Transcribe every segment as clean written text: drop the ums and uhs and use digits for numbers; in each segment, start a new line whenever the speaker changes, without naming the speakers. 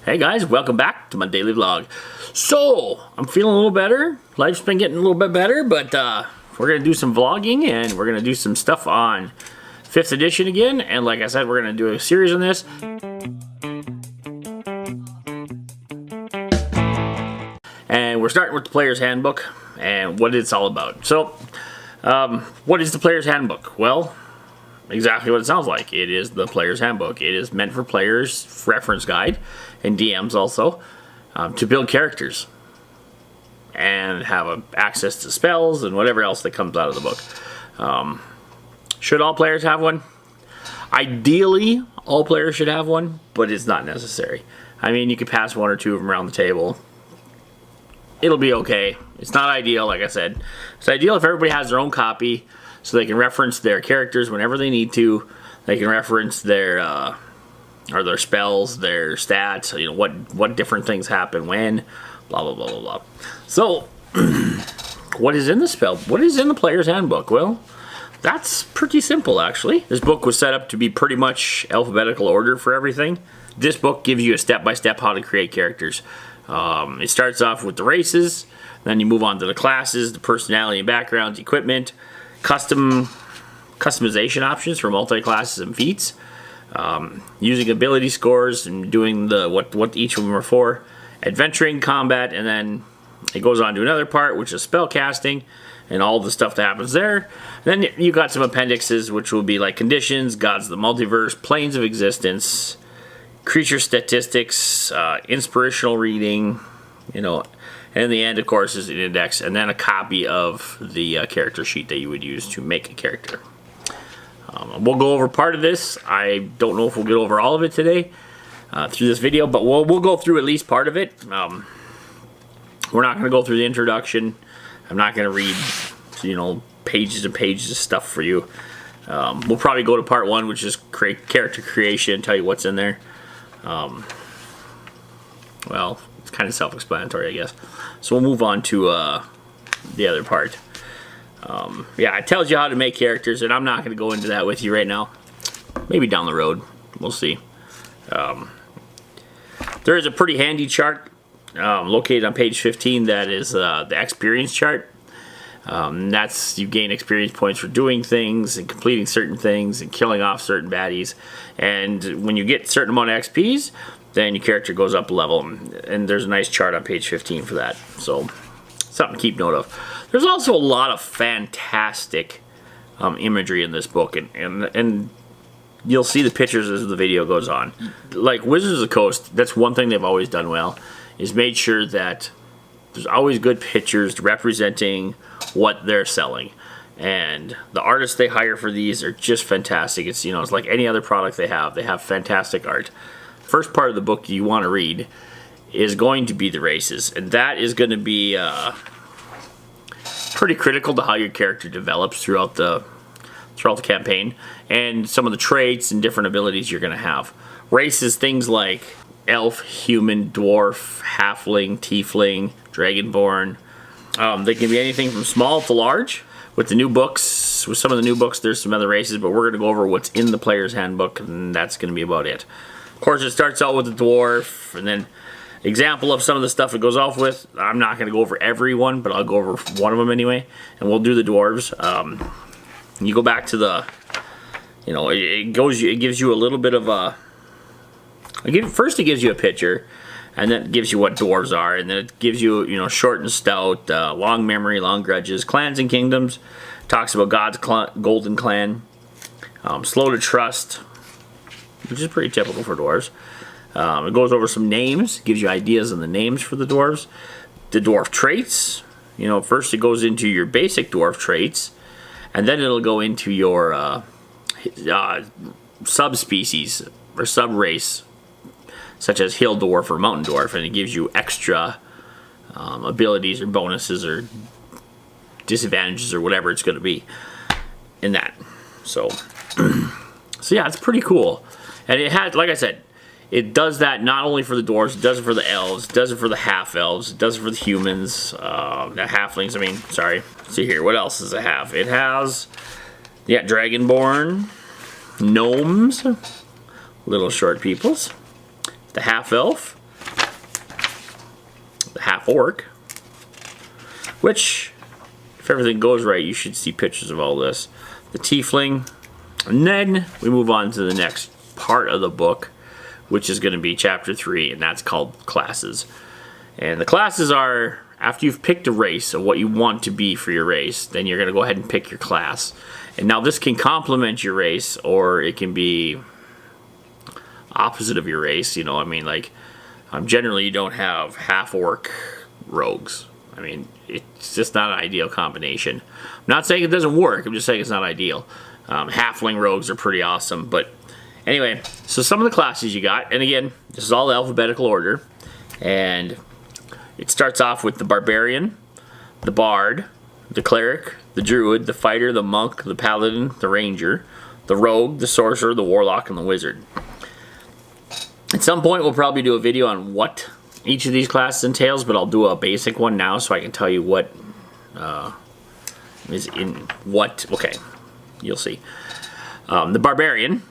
Hey guys, welcome back to my daily vlog. So, I'm feeling a little better. Life's been getting a little bit better, but we're going to do some vlogging and we're going to do some stuff on 5th edition again. And like I said, we're going to do a series on this. And we're starting with the Player's Handbook and what it's all about. So, what is the Player's Handbook? Well, exactly what it sounds like. It is the Player's Handbook. It is meant for players, reference guide, and DMs also, to build characters and have access to spells and whatever else that comes out of the book. Should all players have one? Ideally, all players should have one, but it's not necessary. I mean, you could pass one or two of them around the table. It'll be okay. It's not ideal, like I said. It's ideal if everybody has their own copy, so they can reference their characters whenever they need to. They can reference their their spells, their stats, you know, what different things happen when, blah blah blah blah blah. So, what is in the spell? What is in the Player's Handbook? Well, that's pretty simple actually. This book was set up to be pretty much alphabetical order for everything. This book gives you a step-by-step how to create characters. It starts off with the races, then you move on to the classes, the personality and backgrounds, equipment, customization options for multi-classes and feats, using ability scores and doing what each of them are for, adventuring, combat, and then it goes on to another part which is spell casting and all the stuff that happens there. Then you got some appendixes which will be like conditions, gods of the multiverse, planes of existence, creature statistics, inspirational reading, you know, and in the end, of course, is an index and then a copy of the character sheet that you would use to make a character. We'll go over part of this. I don't know if we'll get over all of it today through this video, but we'll go through at least part of it. We're not going to go through the introduction. I'm not going to read, you know, pages and pages of stuff for you. We'll probably go to part 1, which is character creation, tell you what's in there. Well, it's kind of self-explanatory, I guess. So we'll move on to the other part. Yeah, it tells you how to make characters, and I'm not going to go into that with you right now. Maybe down the road. We'll see. There is a pretty handy chart located on page 15 that is the experience chart. That's, you gain experience points for doing things and completing certain things and killing off certain baddies. And when you get a certain amount of XPs, then your character goes up a level. And there's a nice chart on page 15 for that. So, something to keep note of. There's also a lot of fantastic imagery in this book. And you'll see the pictures as the video goes on. Like Wizards of the Coast, that's one thing they've always done well, is made sure that there's always good pictures representing what they're selling, and the artists they hire for these are just fantastic. It's, you know, it's like any other product they have fantastic art. First part of the book you want to read is going to be the races, and that is going to be pretty critical to how your character develops throughout the campaign, and some of the traits and different abilities you're going to have. Races, things like elf, human, dwarf, halfling, tiefling, dragonborn. They can be anything from small to large. With the new books, with some of the new books, there's some other races, but we're going to go over what's in the Player's Handbook, and that's going to be about it. Of course, it starts out with the dwarf, and then example of some of the stuff it goes off with. I'm not going to go over every one, but I'll go over one of them anyway, and we'll do the dwarves. You go back to the, you know, it gives you a little bit of a. First, it gives you a picture, and then it gives you what dwarves are, and then it gives you, you know, short and stout, long memory, long grudges, clans and kingdoms. Talks about God's golden clan, slow to trust, which is pretty typical for dwarves. It goes over some names, gives you ideas on the names for the dwarves. The dwarf traits, you know, first it goes into your basic dwarf traits, and then it'll go into your subspecies or subrace, such as hill dwarf or mountain dwarf, and it gives you extra abilities or bonuses or disadvantages or whatever it's going to be in that. So, so yeah, it's pretty cool. And it has, like I said, it does that not only for the dwarves, it does it for the elves, it does it for the half-elves, it does it for the humans, the halflings, I mean, sorry. Let's see here, what else does it have? It has, yeah, dragonborn, gnomes, little short peoples, the half-elf, the half orc, which, if everything goes right, you should see pictures of all this. The tiefling, and then we move on to the next part of the book, which is going to be chapter 3, and that's called classes. And the classes are, after you've picked a race of what you want to be for your race, then you're going to go ahead and pick your class. And now this can complement your race, or it can be opposite of your race. You know, I mean, like, generally you don't have half-orc rogues. I mean, it's just not an ideal combination. I'm not saying it doesn't work, I'm just saying it's not ideal. Halfling rogues are pretty awesome, but anyway, so some of the classes you got, and again, this is all alphabetical order, and it starts off with the barbarian, the bard, the cleric, the druid, the fighter, the monk, the paladin, the ranger, the rogue, the sorcerer, the warlock, and the wizard. At some point we'll probably do a video on what each of these classes entails, but I'll do a basic one now so I can tell you what is in what. Okay, you'll see. The barbarian,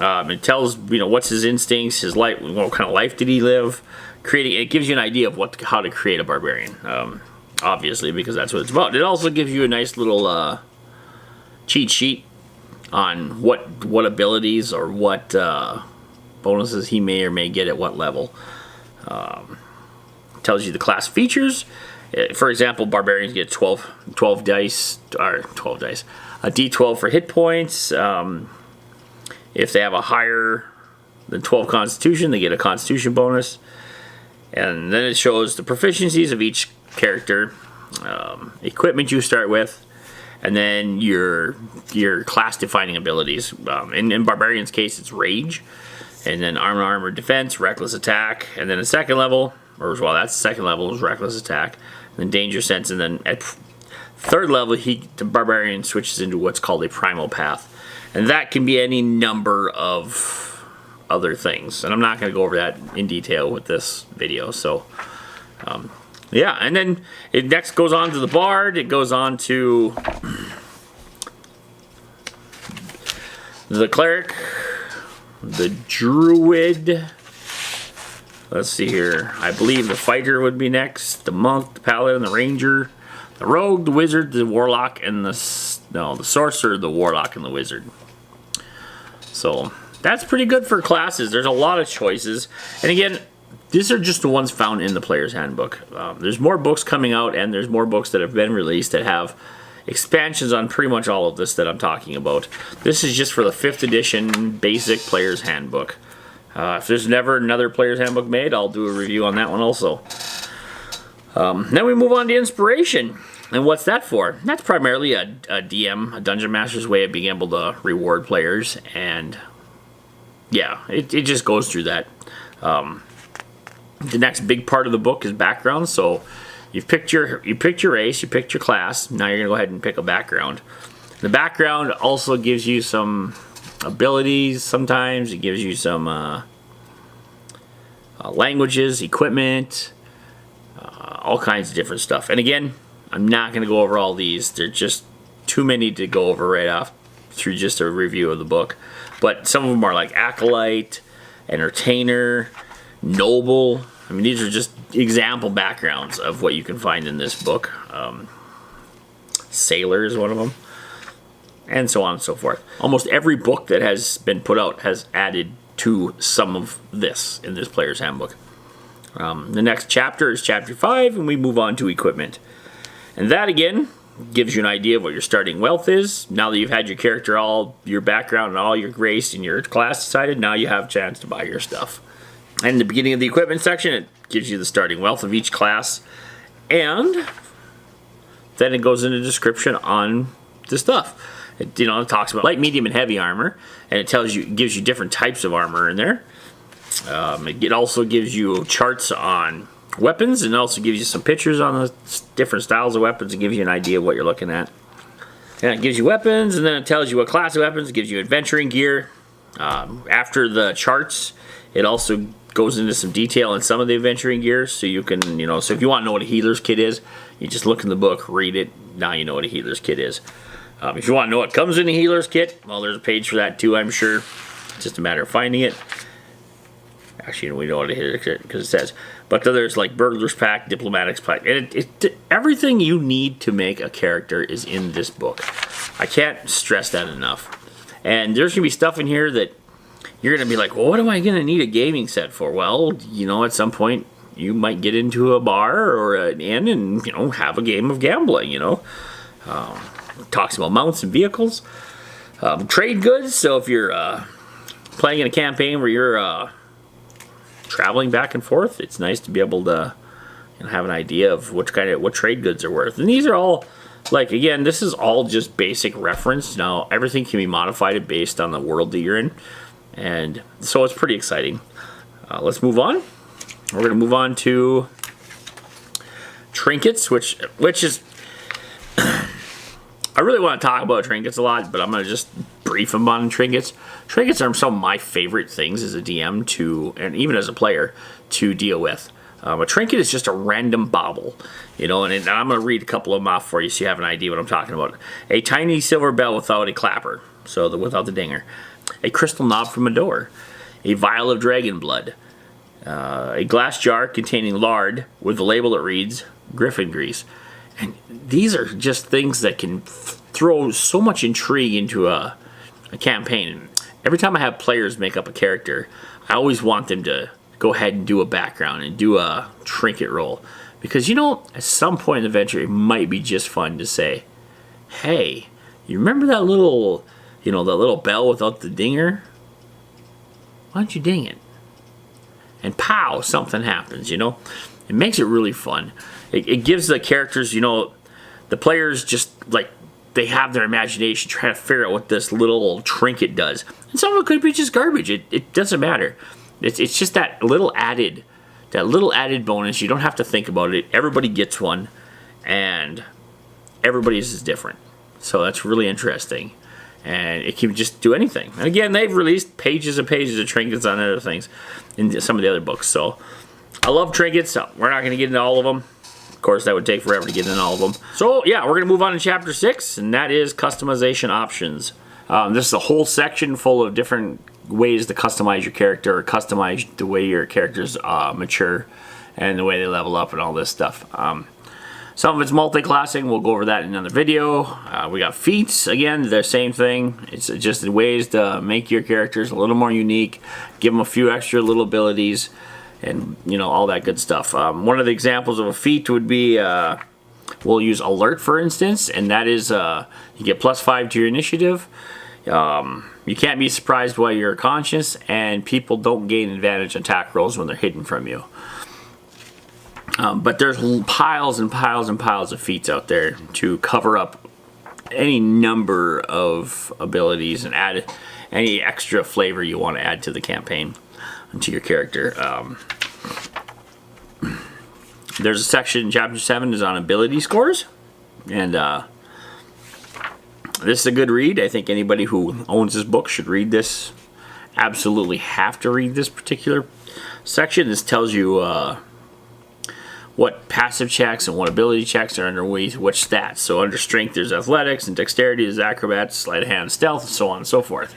it tells, you know, what's his instincts, his life, what kind of life did he live. It gives you an idea of how to create a barbarian, obviously, because that's what it's about. It also gives you a nice little cheat sheet on what abilities or what bonuses he may or may get at what level. Tells you the class features. For example, barbarians get 12 dice, or 12 dice, a d12 for hit points. If they have a higher than 12 constitution, they get a constitution bonus. And then it shows the proficiencies of each character, equipment you start with, and then your class defining abilities. In Barbarian's case, it's rage, and then armor, defense, reckless attack, and then a second level, or well, that's the second level, is reckless attack, and then danger sense, and then at third level, the barbarian switches into what's called a primal path, and that can be any number of other things, and I'm not going to go over that in detail with this video. So yeah, and then it next goes on to the bard. It goes on to the cleric, the druid. Let's see here. I believe the fighter would be next. The monk, the paladin, the ranger, the rogue, the wizard, the warlock, and the sorcerer, the warlock, and the wizard. So that's pretty good for classes. There's a lot of choices. And again, these are just the ones found in the Player's Handbook. There's more books coming out, and there's more books that have been released that have expansions on pretty much all of this that I'm talking about. This is just for the 5th edition basic Player's Handbook. If there's never another Player's Handbook made, I'll do a review on that one also. Then we move on to inspiration. And what's that for? That's primarily a DM, a Dungeon Master's way of being able to reward players, and yeah, it just goes through that. The next big part of the book is background. So you've picked your race, you picked your class. Now you're gonna go ahead and pick a background. The background also gives you some abilities. Sometimes it gives you some languages, equipment, all kinds of different stuff. And again, I'm not gonna go over all these. They're just too many to go over right off through just a review of the book. But some of them are like Acolyte, Entertainer, Noble. I mean, these are just example backgrounds of what you can find in this book. Sailor is one of them, and so on and so forth. Almost every book that has been put out has added to some of this in this Player's Handbook. The next chapter is chapter 5, and we move on to equipment. And that, again, gives you an idea of what your starting wealth is. Now that you've had your character, all your background, and all your grace and your class decided, now you have a chance to buy your stuff. And in the beginning of the equipment section, it gives you the starting wealth of each class. And then it goes into description on the stuff. It talks about light, medium, and heavy armor. And it gives you different types of armor in there. It also gives you charts on weapons, and also gives you some pictures on the different styles of weapons and gives you an idea of what you're looking at. And it gives you weapons, and then it tells you what class of weapons. It gives you adventuring gear. After the charts, it also goes into some detail on some of the adventuring gear, so you can, so if you want to know what a healer's kit is, you just look in the book, read it, now you know what a healer's kit is. If you want to know what comes in a healer's kit, well, there's a page for that too, I'm sure. It's just a matter of finding it. Actually, we don't want to hit it because it says. But then there's like Burglar's Pack, Diplomatic's Pack. And everything you need to make a character is in this book. I can't stress that enough. And there's going to be stuff in here that you're going to be like, well, what am I going to need a gaming set for? Well, you know, at some point you might get into a bar or an inn and, you know, have a game of gambling, you know. Talks about mounts and vehicles. Trade goods, so if you're playing in a campaign where you're traveling back and forth, it's nice to be able to, you know, have an idea of what trade goods are worth. And these are all, like, again, this is all just basic reference. Now, everything can be modified based on the world that you're in, and so it's pretty exciting. Let's move on. We're going to move on to trinkets, which is I really want to talk about trinkets a lot, but I'm going to just brief them on trinkets. Trinkets are some of my favorite things as a DM to, and even as a player, to deal with. A trinket is just a random bauble, you know, and I'm going to read a couple of them off for you so you have an idea what I'm talking about. A tiny silver bell without a clapper, so without the dinger. A crystal knob from a door. A vial of dragon blood. A glass jar containing lard with a label that reads Griffin grease. And these are just things that can throw so much intrigue into a campaign. Every time I have players make up a character, I always want them to go ahead and do a background and do a trinket roll. Because, you know, at some point in the adventure, it might be just fun to say, hey, you remember that little, you know, that little bell without the dinger? Why don't you ding it? And pow, something happens, you know? It makes it really fun. It gives the characters, you know, the players just, like, they have their imagination trying to figure out what this little trinket does. And some of it could be just garbage. It doesn't matter. It's just that little added bonus. You don't have to think about it. Everybody gets one, and everybody's is different. So that's really interesting. And it can just do anything. And again, they've released pages and pages of trinkets on other things in some of the other books. So I love trinkets. So we're not going to get into all of them. Of course, that would take forever to get into all of them. So yeah, we're going to move on to chapter 6, and that is customization options. This is a whole section full of different ways to customize your character, or customize the way your characters mature and the way they level up and all this stuff. Some of it's multi-classing. We'll go over that in another video. We got feats. Again, the same thing. It's just ways to make your characters a little more unique, give them a few extra little abilities, and, you know, all that good stuff. One of the examples of a feat would be, we'll use alert, for instance, and that is you get +5 to your initiative. You can't be surprised while you're conscious, and people don't gain advantage on attack rolls when they're hidden from you. But there's piles and piles and piles of feats out there to cover up any number of abilities and add any extra flavor you want to add to the campaign and to your character. There's a section in chapter 7 is on ability scores, and this is a good read. I think anybody who owns this book should read this. Absolutely have to read this particular section. This tells you what passive checks and what ability checks are under which stats. So under strength there's athletics, and dexterity is acrobats, sleight of hand, stealth, and so on and so forth.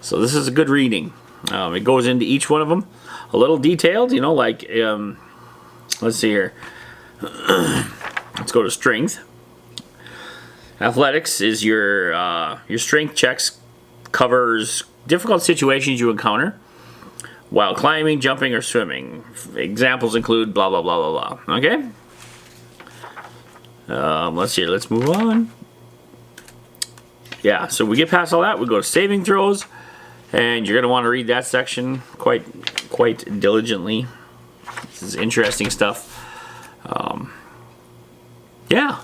So this is a good reading. It goes into each one of them a little detailed, you know, like let's see here. Let's go to strength. Athletics is your strength checks covers difficult situations you encounter while climbing, jumping, or swimming. Examples include blah blah blah blah blah. Okay. Let's see. Let's move on. Yeah. So we get past all that. We go to saving throws, and you're gonna want to read that section quite diligently. This is interesting stuff. Yeah.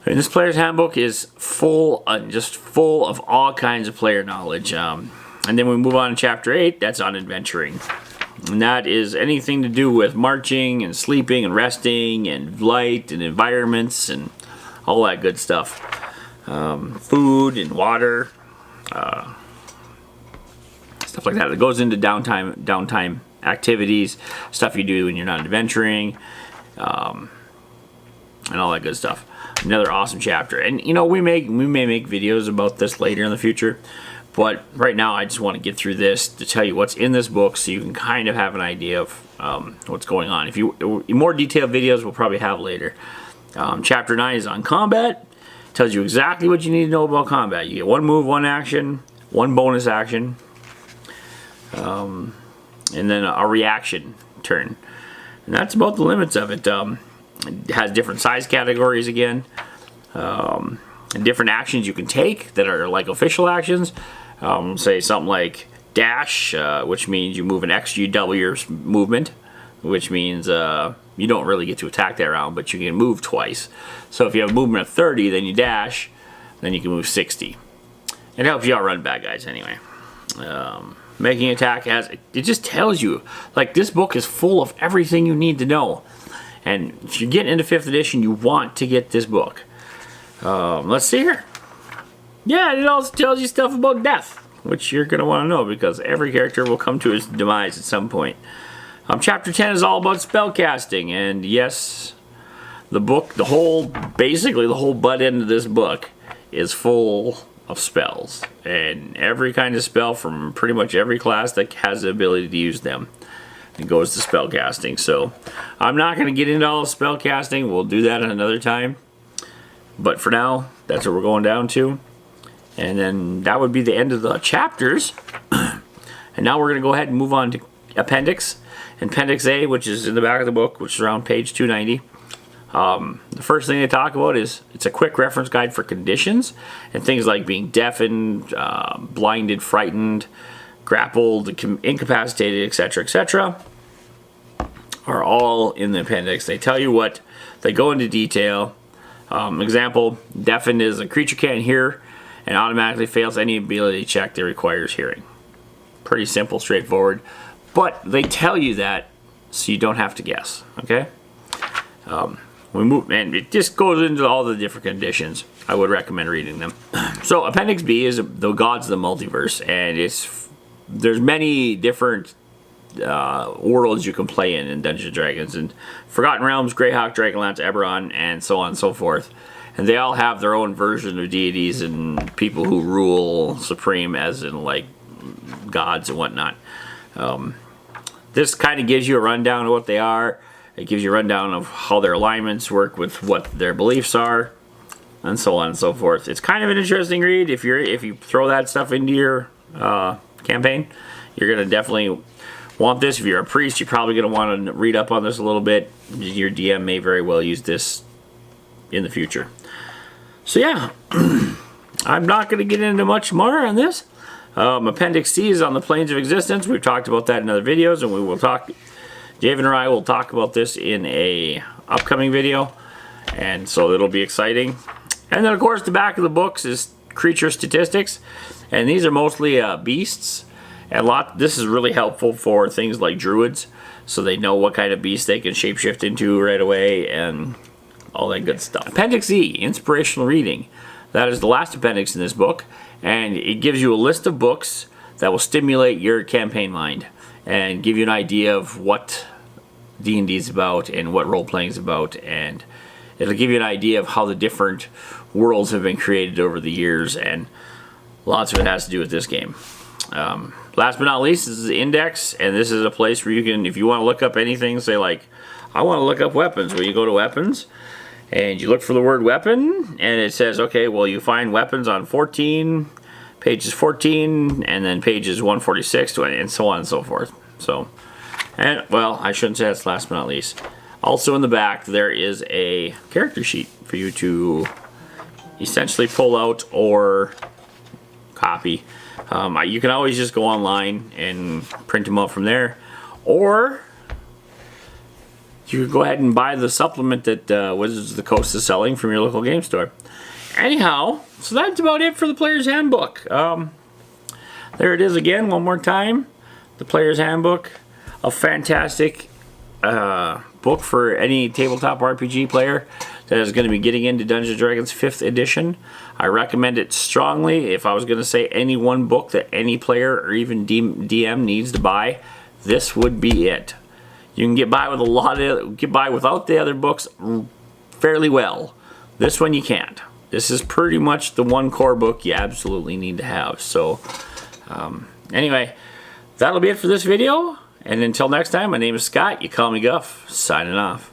And this player's handbook is full, just full of all kinds of player knowledge. And then we move on to chapter 8. That's on adventuring, and that is anything to do with marching and sleeping and resting and light and environments and all that good stuff. Food and water, stuff like that. It goes into downtime activities, stuff you do when you're not adventuring, and all that good stuff. Another awesome chapter. And you know, we may make videos about this later in the future, But right now I just want to get through this to tell you what's in this book so you can kind of have an idea of what's going on. If you more detailed videos we'll probably have later. Chapter 9 is on combat. Tells you exactly what you need to know about combat. You get one move, one action, one bonus action, and then a reaction turn. And that's about the limits of it. It has different size categories again, and different actions you can take that are like official actions. Say something like dash, which means you move an extra, you double your movement, which means you don't really get to attack that round, but you can move twice. So if you have a movement of 30, then you dash, then you can move 60. It helps you outrun bad guys anyway. Making attack it just tells you, like, this book is full of everything you need to know. And if you get into 5th edition, you want to get this book. Let's see here. Yeah, it also tells you stuff about death, which you're going to want to know because every character will come to his demise at some point. Chapter 10 is all about spellcasting, and yes, the book, basically the whole butt end of this book is full of spells, and every kind of spell from pretty much every class that has the ability to use them. It goes to spellcasting. So I'm not going to get into all of spellcasting. We'll do that another time. But for now, that's what we're going down to. And then that would be the end of the chapters. And now we're going to go ahead and move on to Appendix. Appendix A, which is in the back of the book, which is around page 290. The first thing they talk about is it's a quick reference guide for conditions. And things like being deafened, blinded, frightened, grappled, incapacitated, etc., etc. are all in the appendix. They tell you what, they go into detail. Example, deafened is a creature can't hear and automatically fails any ability check that requires hearing. Pretty simple, straightforward. But they tell you that so you don't have to guess, okay? We move, and it just goes into all the different conditions. I would recommend reading them. So Appendix B is the Gods of the Multiverse, and there's many different worlds you can play in Dungeons & Dragons, and Forgotten Realms, Greyhawk, Dragonlance, Eberron, and so on and so forth. And they all have their own version of deities and people who rule supreme, as in like gods and whatnot. This kind of gives you a rundown of what they are. It gives you a rundown of how their alignments work with what their beliefs are, and so on and so forth. It's kind of an interesting read. If you throw that stuff into your campaign, you're going to definitely want this. If you're a priest, you're probably going to want to read up on this a little bit. Your DM may very well use this in the future. So yeah, I'm not going to get into much more on this. Appendix C is on the planes of existence. We've talked about that in other videos, and we will talk. Javen or I will talk about this in a upcoming video, and so it'll be exciting. And then of course the back of the books is creature statistics, and these are mostly beasts. And this is really helpful for things like druids, so they know what kind of beast they can shapeshift into right away and all that good stuff. Appendix E, inspirational reading. That is the last appendix in this book, and it gives you a list of books that will stimulate your campaign mind and give you an idea of what D&D is about and what role-playing is about, and it'll give you an idea of how the different worlds have been created over the years, and lots of it has to do with this game. Last but not least, this is the index, and this is a place where you can, if you want to look up anything, say like, I want to look up weapons, well, you go to weapons, and you look for the word weapon, and it says, okay, well, you find weapons on pages 14, and then pages 146, and so on and so forth. So, and, well, I shouldn't say that's last but not least. Also in the back, there is a character sheet for you to essentially pull out or copy. You can always just go online and print them out from there, or you can go ahead and buy the supplement that Wizards of the Coast is selling from your local game store. Anyhow, so that's about it for the Player's Handbook. There it is again, one more time. The Player's Handbook, a fantastic book for any tabletop RPG player that is going to be getting into Dungeons & Dragons 5th edition. I recommend it strongly. If I was going to say any one book that any player or even DM needs to buy, this would be it. You can get by with without the other books fairly well. This one you can't. this is pretty much the one core book you absolutely need to have. So anyway, that'll be it for this video. And until next time, my name is Scott. You call me Guff. Signing off.